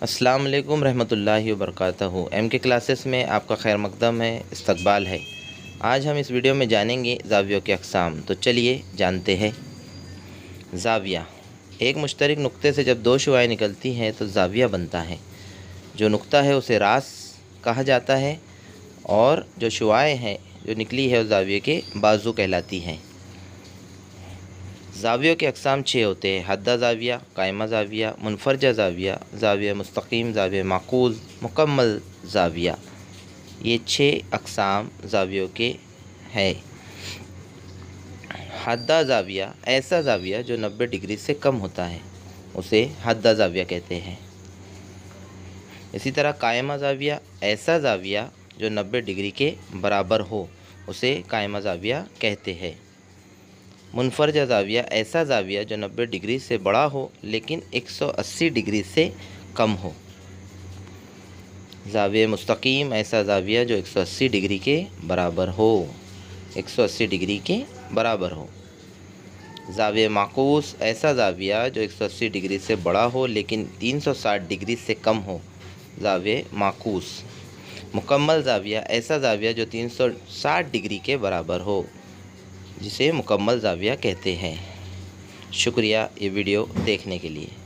السلام علیکم رحمۃ اللہ وبرکاتہ۔ ایم کے کلاسز میں آپ کا خیر مقدم ہے، استقبال ہے۔ آج ہم اس ویڈیو میں جانیں گے زاویوں کے اقسام۔ تو چلیے جانتے ہیں۔ زاویہ ایک مشترک نقطے سے جب دو شعاعیں نکلتی ہیں تو زاویہ بنتا ہے۔ جو نقطہ ہے اسے راس کہا جاتا ہے اور جو شعاعیں ہیں جو نکلی ہے اس زاویے کے بازو کہلاتی ہیں۔ زاویوں کے اقسام 6 ہوتے ہیں: حدہ زاویہ، قائمہ زاویہ، منفرجہ زاویہ، زاویہ مستقیم، زاویہ معکوس، مکمل زاویہ۔ یہ 6 اقسام زاویوں کے ہیں۔ حدہ زاویہ ایسا زاویہ جو 90 ڈگری سے کم ہوتا ہے، اسے حدہ زاویہ کہتے ہیں۔ اسی طرح قائمہ زاویہ ایسا زاویہ جو 90 ڈگری کے برابر ہو، اسے قائمہ زاویہ کہتے ہیں۔ منفرجہ زاویہ ایسا زاویہ جو 90 ڈگری سے بڑا ہو لیکن 180 ڈگری سے کم ہو۔ زاویہ مستقیم ایسا زاویہ جو 180 ڈگری کے برابر ہو، 180 ڈگری کے برابر ہو۔ زاویہ معکوس ایسا زاویہ جو 180 ڈگری سے بڑا ہو لیکن 360 ڈگری سے کم ہو، زاویہ معکوس۔ مکمل زاویہ ایسا زاویہ جو 360 ڈگری کے برابر ہو، جسے مکمل زاویہ کہتے ہیں۔ شکریہ یہ ویڈیو دیکھنے کے لیے۔